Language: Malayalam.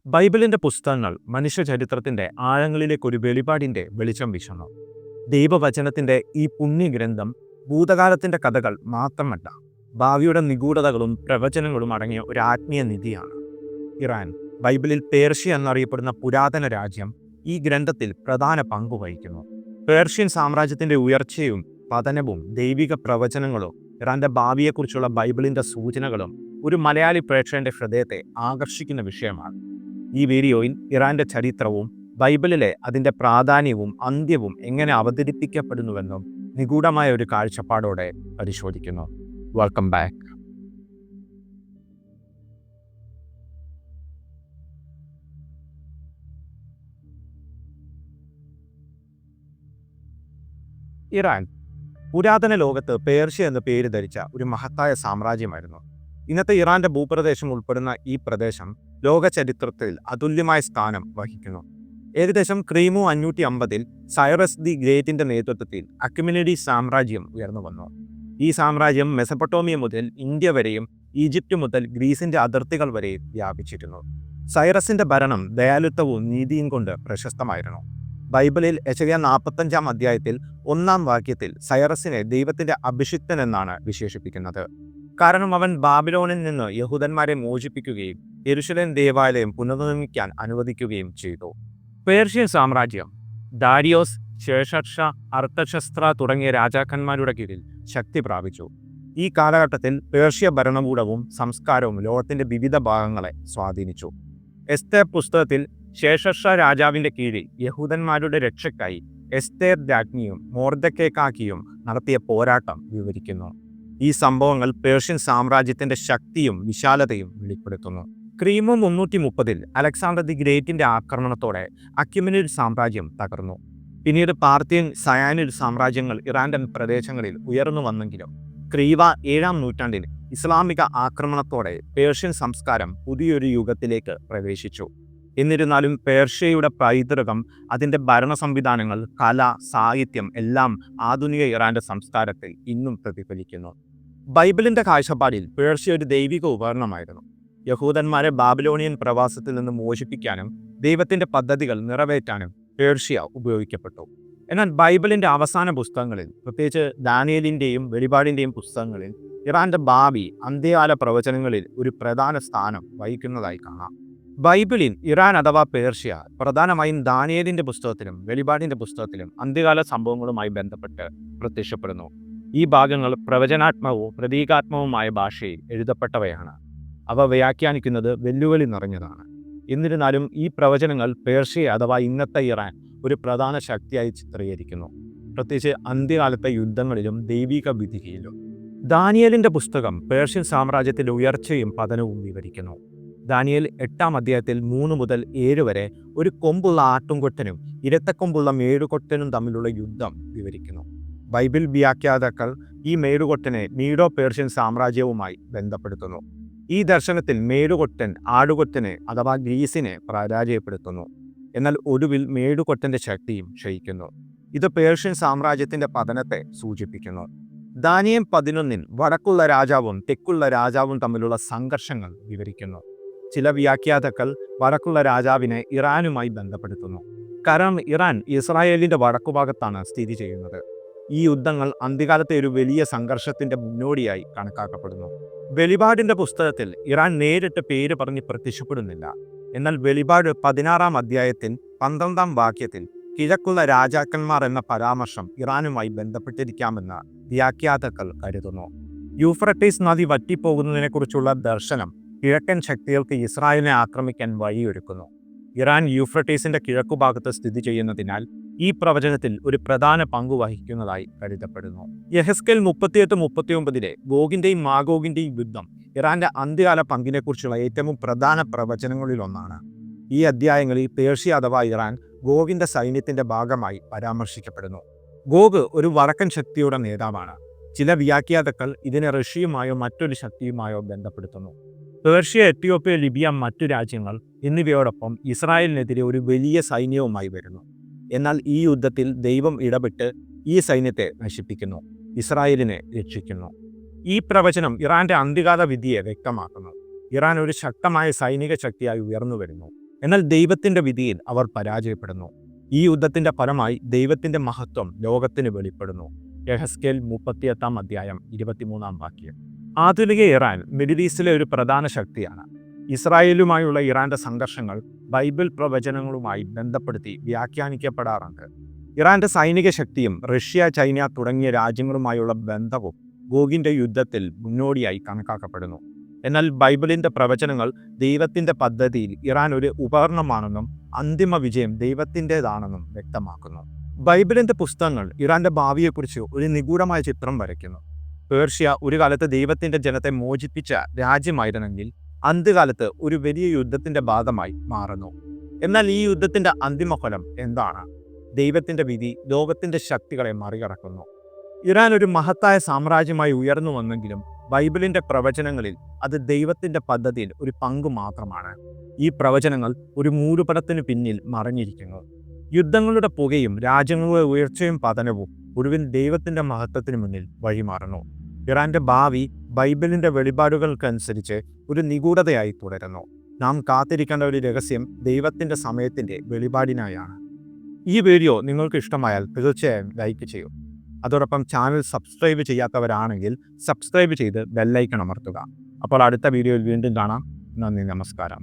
ബൈബിളിന്റെ പുസ്തകങ്ങൾ മനുഷ്യചരിത്രത്തിന്റെ ആഴങ്ങളിലേക്ക് ഒരു വെളിപാടിന്റെ വെളിച്ചം വീശുന്നു. ദൈവവചനത്തിന്റെ ഈ പുണ്യഗ്രന്ഥം ഭൂതകാലത്തിന്റെ കഥകൾ മാത്രമല്ല, ഭാവിയുടെ നിഗൂഢതകളും പ്രവചനങ്ങളും അടങ്ങിയ ഒരു ആത്മീയ നിധിയാണ്. ഇറാൻ, ബൈബിളിൽ പേർഷ്യ എന്നറിയപ്പെടുന്ന പുരാതന രാജ്യം, ഈ ഗ്രന്ഥത്തിൽ പ്രധാന പങ്ക് വഹിക്കുന്നു. പേർഷ്യൻ സാമ്രാജ്യത്തിന്റെ ഉയർച്ചയും പതനവും ദൈവിക പ്രവചനങ്ങളും ഇറാന്റെ ഭാവിയെക്കുറിച്ചുള്ള ബൈബിളിന്റെ സൂചനകളും ഒരു മലയാളി പ്രേക്ഷകന്റെ ഹൃദയത്തെ ആകർഷിക്കുന്ന വിഷയമാണ്. ഈ വീഡിയോയിൽ ഇറാന്റെ ചരിത്രവും ബൈബിളിലെ അതിൻ്റെ പ്രാധാന്യവും അന്ത്യവും എങ്ങനെ അവതരിപ്പിക്കപ്പെടുന്നുവെന്നും നിഗൂഢമായ ഒരു കാഴ്ചപ്പാടോടെ പരിശോധിക്കുന്നു. Welcome back. ഇറാൻ പുരാതന ലോകത്ത് പേർഷ്യ എന്ന പേര് ധരിച്ച ഒരു മഹത്തായ സാമ്രാജ്യമായിരുന്നു. ഇന്നത്തെ ഇറാന്റെ ഭൂപ്രദേശം ഉൾപ്പെടുന്ന ഈ പ്രദേശം ലോക ചരിത്രത്തിൽ അതുല്യമായ സ്ഥാനം വഹിക്കുന്നു. ഏകദേശം ക്രിമു 550 സൈറസ് ദി ഗ്രേറ്റിന്റെ നേതൃത്വത്തിൽ അക്യുമെനിഡീസ് സാമ്രാജ്യം ഉയർന്നു വന്നു. ഈ സാമ്രാജ്യം മെസപ്പൊട്ടോമിയ മുതൽ ഇന്ത്യ വരെയും ഈജിപ്റ്റ് മുതൽ ഗ്രീസിന്റെ അതിർത്തികൾ വരെയും വ്യാപിച്ചിരുന്നു. സൈറസിന്റെ ഭരണം ദയാലുത്വവും നീതിയും കൊണ്ട് പ്രശസ്തമായിരുന്നു. ബൈബിളിൽ യെശയ്യാ 45 അധ്യായത്തിൽ 1 വാക്യത്തിൽ സൈറസിനെ ദൈവത്തിന്റെ അഭിഷിക്തൻ എന്നാണ് വിശേഷിപ്പിക്കുന്നത്. കാരണം അവൻ ബാബിലോണിൽ നിന്ന് യഹൂദന്മാരെ മോചിപ്പിക്കുകയും യെരുശലേം ദേവാലയം പുനർനിർമ്മിക്കാൻ അനുവദിക്കുകയും ചെയ്തു. പേർഷ്യൻ സാമ്രാജ്യം ദാരിയോസ്, ശേഷർഷാ, അർത്തശസ്ത്ര തുടങ്ങിയ രാജാക്കന്മാരുടെ കീഴിൽ ശക്തി പ്രാപിച്ചു. ഈ കാലഘട്ടത്തിൽ പേർഷ്യ ഭരണകൂടവും സംസ്കാരവും ലോകത്തിന്റെ വിവിധ ഭാഗങ്ങളെ സ്വാധീനിച്ചു. എസ്തേർ പുസ്തകത്തിൽ ശേഷർഷാ രാജാവിന്റെ കീഴിൽ യഹൂദന്മാരുടെ രക്ഷയ്ക്കായി എസ്തേർ രാജ്ഞിയും മൊർദെഖായിയും നടത്തിയ പോരാട്ടം വിവരിക്കുന്നു. ഈ സംഭവങ്ങൾ പേർഷ്യൻ സാമ്രാജ്യത്തിന്റെ ശക്തിയും വിശാലതയും വെളിപ്പെടുത്തുന്നു. ക്രിമു 330 അലക്സാണ്ടർ ദി ഗ്രേറ്റിന്റെ ആക്രമണത്തോടെ അക്യുമെനിഡ് സാമ്രാജ്യം തകർന്നു. പിന്നീട് പാർത്തിയൻ, സയാനിഡ് സാമ്രാജ്യങ്ങൾ ഇറാന്റെ പ്രദേശങ്ങളിൽ ഉയർന്നു വന്നെങ്കിലും ക്രീവ 7-ാം നൂറ്റാണ്ടിൽ ഇസ്ലാമിക ആക്രമണത്തോടെ പേർഷ്യൻ സംസ്കാരം പുതിയൊരു യുഗത്തിലേക്ക് പ്രവേശിച്ചു. എന്നിരുന്നാലും പേർഷ്യയുടെ പൈതൃകം, അതിൻ്റെ ഭരണ സംവിധാനങ്ങൾ, കല, സാഹിത്യം എല്ലാം ആധുനിക ഇറാന്റെ സംസ്കാരത്തിൽ ഇന്നും പ്രതിഫലിക്കുന്നു. ബൈബിളിന്റെ കാഴ്ചപ്പാടിൽ പേർഷ്യ ഒരു ദൈവിക ഉപകരണമായിരുന്നു. യഹൂദന്മാരെ ബാബിലോണിയൻ പ്രവാസത്തിൽ നിന്ന് മോചിപ്പിക്കാനും ദൈവത്തിന്റെ പദ്ധതികൾ നിറവേറ്റാനും പേർഷ്യ ഉപയോഗിക്കപ്പെട്ടു. എന്നാൽ ബൈബിളിന്റെ അവസാന പുസ്തകങ്ങളിൽ, പ്രത്യേകിച്ച് ദാനിയേലിന്റെയും വെളിപാടിന്റെയും പുസ്തകങ്ങളിൽ, ഇറാന്റെ ഭാവി അന്ത്യകാല പ്രവചനങ്ങളിൽ ഒരു പ്രധാന സ്ഥാനം വഹിക്കുന്നതായി കാണാം. ബൈബിളിൽ ഇറാൻ അഥവാ പേർഷ്യ പ്രധാനമായും ദാനിയേലിന്റെ പുസ്തകത്തിലും വെളിപാടിന്റെ പുസ്തകത്തിലും അന്ത്യകാല സംഭവങ്ങളുമായി ബന്ധപ്പെട്ട് പ്രത്യക്ഷപ്പെടുന്നു. ഈ ഭാഗങ്ങൾ പ്രവചനാത്മകവും പ്രതീകാത്മകവുമായ ഭാഷയിൽ എഴുതപ്പെട്ടവയാണ്. അവ വ്യാഖ്യാനിക്കുന്നത് വെല്ലുവിളി നിറഞ്ഞതാണ്. എന്നിരുന്നാലും ഈ പ്രവചനങ്ങൾ പേർഷ്യ അഥവാ ഇന്നത്തെ ഇറാൻ ഒരു പ്രധാന ശക്തിയായി ചിത്രീകരിക്കുന്നു, പ്രത്യേകിച്ച് അന്ത്യകാലത്തെ യുദ്ധങ്ങളിലും ദൈവിക വിധിയിലും. ദാനിയേലിന്റെ പുസ്തകം പേർഷ്യൻ സാമ്രാജ്യത്തിന്റെ ഉയർച്ചയും പതനവും വിവരിക്കുന്നു. ദാനിയേൽ 8-ാം അധ്യായത്തിൽ 3 മുതൽ 7 വരെ ഒരു കൊമ്പുള്ള ആട്ടുംകൊറ്റനും ഇരട്ടക്കൊമ്പുള്ള മേടുകൊറ്റനും തമ്മിലുള്ള യുദ്ധം വിവരിക്കുന്നു. ബൈബിൾ വ്യാഖ്യാതാക്കൾ ഈ മേടുകൊറ്റനെ മീഡോ പേർഷ്യൻ സാമ്രാജ്യവുമായി ബന്ധപ്പെടുത്തുന്നു. ഈ ദർശനത്തിൽ മേടുകൊറ്റൻ ആടുകൊറ്റനെ അഥവാ ഗ്രീസിനെ പരാജയപ്പെടുത്തുന്നു. എന്നാൽ ഒടുവിൽ മേടുകൊറ്റന്റെ ശക്തിയും ക്ഷയിക്കുന്നു. ഇത് പേർഷ്യൻ സാമ്രാജ്യത്തിന്റെ പതനത്തെ സൂചിപ്പിക്കുന്നു. ദാനിയേൽ 11 വടക്കുള്ള രാജാവും തെക്കുള്ള രാജാവും തമ്മിലുള്ള സംഘർഷങ്ങൾ വിവരിക്കുന്നു. ചില വ്യാഖ്യാതാക്കൾ വടക്കുള്ള രാജാവിനെ ഇറാനുമായി ബന്ധപ്പെടുത്തുന്നു. കാരണം ഇറാൻ ഇസ്രായേലിന്റെ വടക്കുഭാഗത്താണ് സ്ഥിതി ചെയ്യുന്നത്. ഈ യുദ്ധങ്ങൾ അന്ത്യകാലത്തെ ഒരു വലിയ സംഘർഷത്തിന്റെ മുന്നോടിയായി കണക്കാക്കപ്പെടുന്നു. വെളിപാടിന്റെ പുസ്തകത്തിൽ ഇറാൻ നേരിട്ട് പേര് പറഞ്ഞ് പ്രത്യക്ഷപ്പെടുന്നില്ല. എന്നാൽ വെളിപാട് 16-ാം അധ്യായത്തിൽ 12-ാം വാക്യത്തിൽ കിഴക്കുള്ള രാജാക്കന്മാർ എന്ന പരാമർശം ഇറാനുമായി ബന്ധപ്പെട്ടിരിക്കാമെന്ന് വ്യാഖ്യാതാക്കൾ കരുതുന്നു. യൂഫ്രട്ടീസ് നദി വറ്റിപ്പോകുന്നതിനെക്കുറിച്ചുള്ള ദർശനം കിഴക്കൻ ശക്തികൾക്ക് ഇസ്രായേലിനെ ആക്രമിക്കാൻ വഴിയൊരുക്കുന്നു. ഇറാൻ യൂഫ്രട്ടീസിന്റെ കിഴക്കുഭാഗത്ത് സ്ഥിതി ചെയ്യുന്നതിനാൽ ഈ പ്രവചനത്തിൽ ഒരു പ്രധാന പങ്ക് വഹിക്കുന്നതായി കരുതപ്പെടുന്നു. യെഹെസ്കേൽ 38-39 ഗോഗിന്റെയും മാഗോഗിന്റെയും യുദ്ധം ഇറാന്റെ അന്ത്യകാല പങ്കിനെക്കുറിച്ചുള്ള ഏറ്റവും പ്രധാന പ്രവചനങ്ങളിലൊന്നാണ്. ഈ അധ്യായങ്ങളിൽ പേർഷ്യ അഥവാ ഇറാൻ ഗോഗിന്റെ സൈന്യത്തിന്റെ ഭാഗമായി പരാമർശിക്കപ്പെടുന്നു. ഗോഗ് ഒരു വടക്കൻ ശക്തിയുടെ നേതാവാണ്. ചില വ്യാഖ്യാതാക്കൾ ഇതിനെ റഷ്യയുമായോ മറ്റൊരു ശക്തിയുമായോ ബന്ധപ്പെടുത്തുന്നു. പേർഷ്യ, എത്യോപ്യ, ലിബിയ, മറ്റു രാജ്യങ്ങൾ എന്നിവയോടൊപ്പം ഇസ്രായേലിനെതിരെ ഒരു വലിയ സൈന്യവുമായി വരുന്നു. എന്നാൽ ഈ യുദ്ധത്തിൽ ദൈവം ഇടപെട്ട് ഈ സൈന്യത്തെ നശിപ്പിക്കുന്നു, ഇസ്രായേലിനെ രക്ഷിക്കുന്നു. ഈ പ്രവചനം ഇറാന്റെ അന്ത്യകാല വിധിയെ വ്യക്തമാക്കുന്നു. ഇറാൻ ഒരു ശക്തമായ സൈനിക ശക്തിയായി ഉയർന്നു വരുന്നു. എന്നാൽ ദൈവത്തിൻ്റെ വിധിയിൽ അവർ പരാജയപ്പെടുന്നു. ഈ യുദ്ധത്തിൻ്റെ ഫലമായി ദൈവത്തിൻ്റെ മഹത്വം ലോകത്തിന് വെളിപ്പെടുന്നു. യെഹെസ്കേൽ 38 അധ്യായം 23 വാക്യം. ആധുനിക ഇറാൻ മിഡിൽ ഈസ്റ്റിലെ ഒരു പ്രധാന ശക്തിയാണ്. ഇസ്രായേലുമായുള്ള ഇറാന്റെ സംഘർഷങ്ങൾ ബൈബിൾ പ്രവചനങ്ങളുമായി ബന്ധപ്പെടുത്തി വ്യാഖ്യാനിക്കപ്പെടാറുണ്ട്. ഇറാന്റെ സൈനിക ശക്തിയും റഷ്യ, ചൈന തുടങ്ങിയ രാജ്യങ്ങളുമായുള്ള ബന്ധവും ഗോഗിന്റെ യുദ്ധത്തിൽ മുന്നോടിയായി കണക്കാക്കപ്പെടുന്നു. എന്നാൽ ബൈബിളിന്റെ പ്രവചനങ്ങൾ ദൈവത്തിന്റെ പദ്ധതിയിൽ ഇറാൻ ഒരു ഉപകരണമാണെന്നും അന്തിമ വിജയം ദൈവത്തിൻ്റെതാണെന്നും വ്യക്തമാക്കുന്നു. ബൈബിളിന്റെ പുസ്തകങ്ങൾ ഇറാന്റെ ഭാവിയെക്കുറിച്ച് ഒരു നിഗൂഢമായ ചിത്രം വരയ്ക്കുന്നു. പേർഷ്യ ഒരു കാലത്ത് ദൈവത്തിന്റെ ജനത്തെ മോചിപ്പിച്ച രാജ്യമായിരുന്നെങ്കിൽ അന്ത്യകാലത്ത് ഒരു വലിയ യുദ്ധത്തിന്റെ ഭാഗമായി മാറുന്നു. എന്നാൽ ഈ യുദ്ധത്തിന്റെ അന്തിമഫലം എന്താണ്? ദൈവത്തിന്റെ വിധി ലോകത്തിന്റെ ശക്തികളെ മറികടക്കുന്നു. ഇറാൻ ഒരു മഹത്തായ സാമ്രാജ്യമായി ഉയർന്നു വന്നെങ്കിലും ബൈബിളിന്റെ പ്രവചനങ്ങളിൽ അത് ദൈവത്തിന്റെ പദ്ധതിയിൽ ഒരു പങ്ക് മാത്രമാണ്. ഈ പ്രവചനങ്ങൾ ഒരു മൂടുപടത്തിനു പിന്നിൽ മറഞ്ഞിരിക്കുന്നു. യുദ്ധങ്ങളുടെ പുകയും രാജ്യങ്ങളുടെ ഉയർച്ചയും പതനവും ഒടുവിൽ ദൈവത്തിന്റെ മഹത്വത്തിന് മുന്നിൽ വഴിമാറുന്നു. ഇറാന്റെ ഭാവി ബൈബിളിന്റെ വെളിപാടുകൾക്കനുസരിച്ച് ഒരു നിഗൂഢതയായി തുടരുന്നു. നാം കാത്തിരിക്കേണ്ട ഒരു രഹസ്യം ദൈവത്തിന്റെ സമയത്തിന്റെ വെളിപാടിനായാണ്. ഈ വീഡിയോ നിങ്ങൾക്ക് ഇഷ്ടമായാൽ തീർച്ചയായും ലൈക്ക് ചെയ്യൂ. അതോടൊപ്പം ചാനൽ സബ്സ്ക്രൈബ് ചെയ്യാത്തവരാണെങ്കിൽ സബ്സ്ക്രൈബ് ചെയ്ത് ബെല്ലൈക്കൺ അമർത്തുക. അപ്പോൾ അടുത്ത വീഡിയോയിൽ വീണ്ടും കാണാം. നന്ദി, നമസ്കാരം.